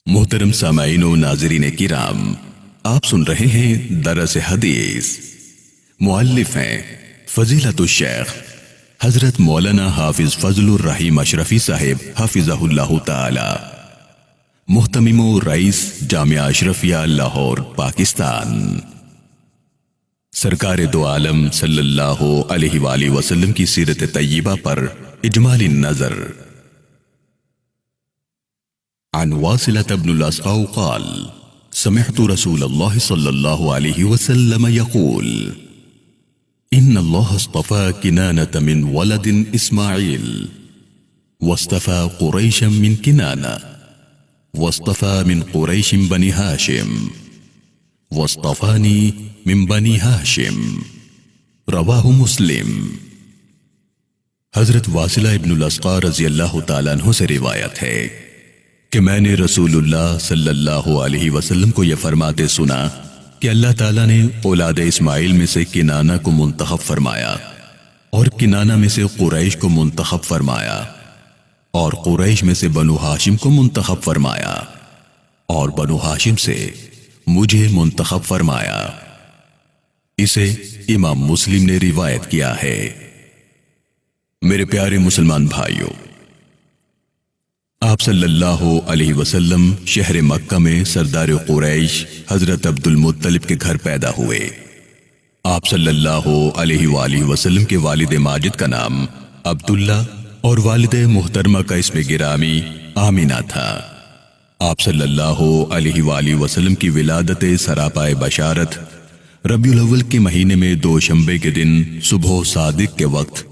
محترم سامعین و ناظرین کرام، آپ سن رہے ہیں درس حدیث۔ مؤلف ہیں فضیلت الشیخ حضرت مولانا حافظ فضل الرحیم اشرفی صاحب حفظہ اللہ تعالی، محتمم و رئیس جامعہ اشرفیہ لاہور پاکستان۔ سرکار دو عالم صلی اللہ علیہ وآلہ وسلم کی سیرت طیبہ پر اجمالی نظر۔ عن واصلة بن الأسقع قال سمعت رسول الله صلى الله عليه وسلم يقول إن الله اصطفى كنانة من ولد إسماعيل واصطفى قريشا من كنانة واصطفى من قريش بني هاشم واصطفاني من بني هاشم، رواہ مسلم۔ حضرت واصلہ ابن الاسقع رضی اللہ تعالیٰ عنہ سے روایت ہے کہ میں نے رسول اللہ صلی اللہ علیہ وسلم کو یہ فرماتے سنا کہ اللہ تعالیٰ نے اولاد اسماعیل میں سے کنانہ کو منتخب فرمایا اور کنانہ میں سے قریش کو منتخب فرمایا اور قریش میں سے بنو ہاشم کو منتخب فرمایا اور بنو ہاشم سے مجھے منتخب فرمایا۔ اسے امام مسلم نے روایت کیا ہے۔ میرے پیارے مسلمان بھائیوں، آپ صلی اللہ علیہ وسلم شہر مکہ میں سردار قریش حضرت عبد المطلب کے گھر پیدا ہوئے۔ آپ صلی اللہ علیہ وآلہ وسلم کے والد ماجد کا نام عبداللہ اور والد محترمہ کا اسم گرامی آمینہ تھا۔ آپ صلی اللہ علیہ وآلہ وسلم کی ولادت سراپائے بشارت ربیع الاول کے مہینے میں دوشنبے کے دن صبح صادق کے وقت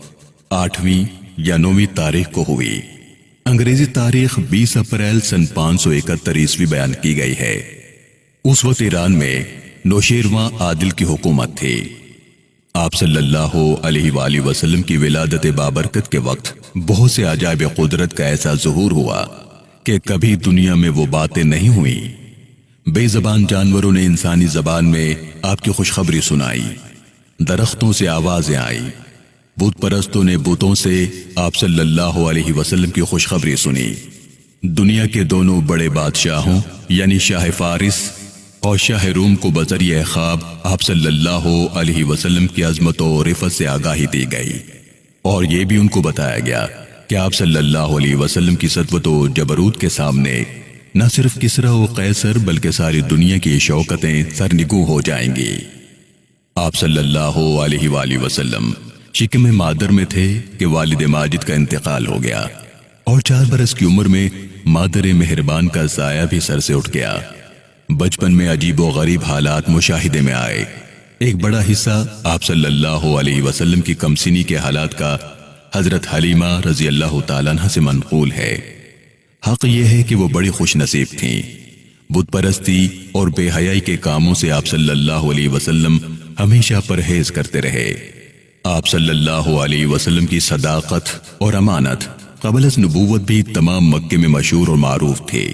8ویں یا 9ویں تاریخ کو ہوئی۔ انگریزی تاریخ 20 اپریل سن 571 عیسوی بیان کی گئی ہے۔ اس وقت ایران میں نوشیروان عادل کی حکومت تھی۔ آپ صلی اللہ علیہ وآلہ وسلم کی ولادت بابرکت کے وقت بہت سے عجائب قدرت کا ایسا ظہور ہوا کہ کبھی دنیا میں وہ باتیں نہیں ہوئیں۔ بے زبان جانوروں نے انسانی زبان میں آپ کی خوشخبری سنائی، درختوں سے آوازیں آئیں، بت پرستوں نے بتوں سے آپ صلی اللہ علیہ وسلم کی خوشخبری سنی۔ دنیا کے دونوں بڑے بادشاہوں یعنی شاہ فارس اور شاہ روم کو بذریعہ خواب آپ صلی اللہ علیہ وسلم کی عظمت و رفعت سے آگاہی دی گئی، اور یہ بھی ان کو بتایا گیا کہ آپ صلی اللہ علیہ وسلم کی سطوت و جبروت کے سامنے نہ صرف کسریٰ و قیصر بلکہ ساری دنیا کی شوکتیں سرنگوں ہو جائیں گی۔ آپ صلی اللہ علیہ وآلہ وسلم شکم مادر میں تھے کہ والد ماجد کا انتقال ہو گیا، اور 4 برس کی عمر میں مادر مہربان کا سایہ بھی سر سے اٹھ گیا۔ بچپن میں عجیب و غریب حالات مشاہدے میں آئے۔ ایک بڑا حصہ آپ صلی اللہ علیہ وسلم کی کمسنی کے حالات کا حضرت حلیمہ رضی اللہ تعالیٰ عنہ سے منقول ہے۔ حق یہ ہے کہ وہ بڑی خوش نصیب تھیں۔ بت پرستی اور بے حیائی کے کاموں سے آپ صلی اللہ علیہ وسلم ہمیشہ پرہیز کرتے رہے۔ آپ صلی اللہ علیہ وسلم کی صداقت اور امانت قبل از نبوت بھی تمام مکے میں مشہور اور معروف تھی،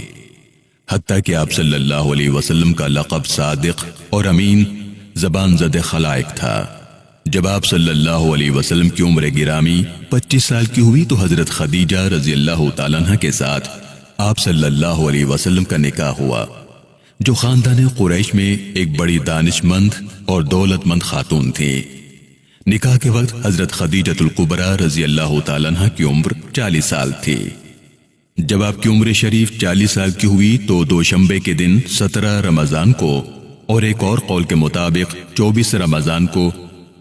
حتیٰ کہ آپ صلی اللہ علیہ وسلم کا لقب صادق اور امین زبان زد خلائق تھا۔ جب آپ صلی اللہ علیہ وسلم کی عمر گرامی 25 سال کی ہوئی تو حضرت خدیجہ رضی اللہ تعالیٰ عنہ کے ساتھ آپ صلی اللہ علیہ وسلم کا نکاح ہوا، جو خاندان قریش میں ایک بڑی دانش مند اور دولت مند خاتون تھی۔ نکاح کے وقت حضرت خدیجہ الکبریٰ رضی اللہ تعالیٰ عنہ کی عمر 40 سال تھی۔ جب آپ کی عمر شریف 40 سال کی ہوئی تو دوشنبے کے دن 17 رمضان کو، اور ایک اور قول کے مطابق 24 رمضان کو،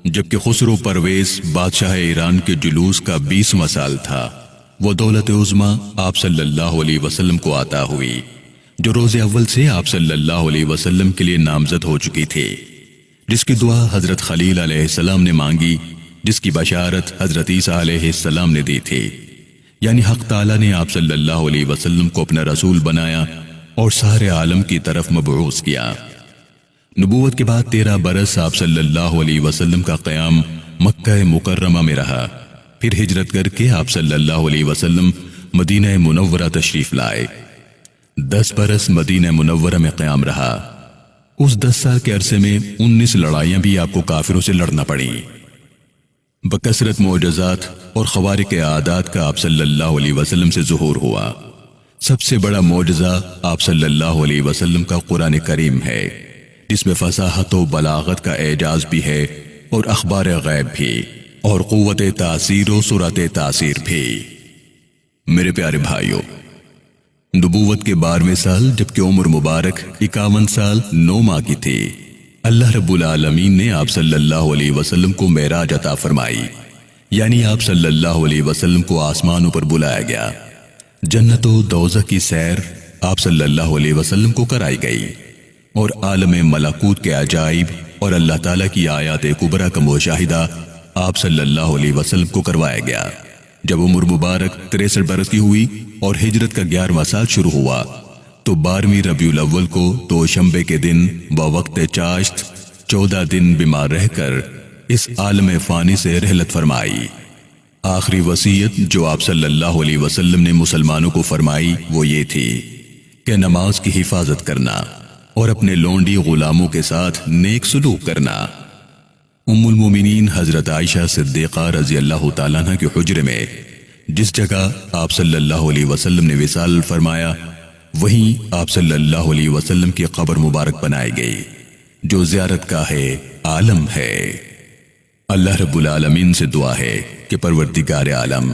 جبکہ خسرو پرویز بادشاہ ایران کے جلوس کا 20واں سال تھا، وہ دولت عظمیٰ آپ صلی اللہ علیہ وسلم کو عطا ہوئی، جو روز اول سے آپ صلی اللہ علیہ وسلم کے لیے نامزد ہو چکی تھی، جس کی دعا حضرت خلیل علیہ السلام نے مانگی، جس کی بشارت حضرت عیسیٰ علیہ السلام نے دی تھی، یعنی حق تعالیٰ نے آپ صلی اللہ علیہ وسلم کو اپنا رسول بنایا اور سارے عالم کی طرف مبعوث کیا۔ نبوت کے بعد 13 برس آپ صلی اللہ علیہ وسلم کا قیام مکہ مکرمہ میں رہا، پھر ہجرت کر کے آپ صلی اللہ علیہ وسلم مدینہ منورہ تشریف لائے۔ 10 برس مدینہ منورہ میں قیام رہا۔ اس 10 سال کے عرصے میں 19 لڑائیاں بھی آپ کو کافروں سے لڑنا پڑیں۔ بکثرت معجزات اور خوارق عادات کا آپ صلی اللہ علیہ وسلم سے ظہور ہوا۔ سب سے بڑا معجزہ آپ صلی اللہ علیہ وسلم کا قرآن کریم ہے، جس میں فصاحت و بلاغت کا اعجاز بھی ہے اور اخبار غیب بھی اور قوت تاثیر و سرعت تاثیر بھی۔ میرے پیارے بھائیوں، نبوت کے 12ویں سال جبکہ عمر مبارک 51 سال 9 ماہ کی تھی، اللہ رب العالمین نے آپ صلی اللہ علیہ وسلم کو معراج عطا فرمائی، یعنی آپ صلی اللہ علیہ وسلم کو آسمانوں پر بلایا گیا۔ جنت و دوزخ کی سیر آپ صلی اللہ علیہ وسلم کو کرائی گئی اور عالم ملکوت کے عجائب اور اللہ تعالیٰ کی آیات کبریٰ کا مشاہدہ آپ صلی اللہ علیہ وسلم کو کروایا گیا۔ جب عمر مبارک 63 برس کی ہوئی اور ہجرت کا 11واں سال شروع ہوا تو 12ویں ربیع الاول کو دوشنبے کے دن بوقت چاشت 14 دن بیمار رہ کر اس عالم فانی سے رحلت فرمائی۔ آخری وصیت جو آپ صلی اللہ علیہ وسلم نے مسلمانوں کو فرمائی وہ یہ تھی کہ نماز کی حفاظت کرنا اور اپنے لونڈی غلاموں کے ساتھ نیک سلوک کرنا۔ ام المومنین حضرت عائشہ صدیقہ رضی اللہ تعالیٰ عنہ کے حجرے میں جس جگہ آپ صلی اللہ علیہ وسلم نے وصال فرمایا وہیں آپ صلی اللہ علیہ وسلم کی قبر مبارک بنائی گئی جو زیارت گاہ عالم ہے۔ اللہ رب العالمین سے دعا ہے کہ پروردگار عالم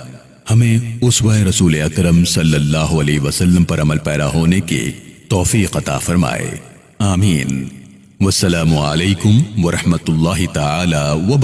ہمیں اسوہ رسول اکرم صلی اللہ علیہ وسلم پر عمل پیرا ہونے کی توفیق عطا فرمائے، آمین۔ والسلام علیکم ورحمۃ اللہ تعالی وبرکاتہ۔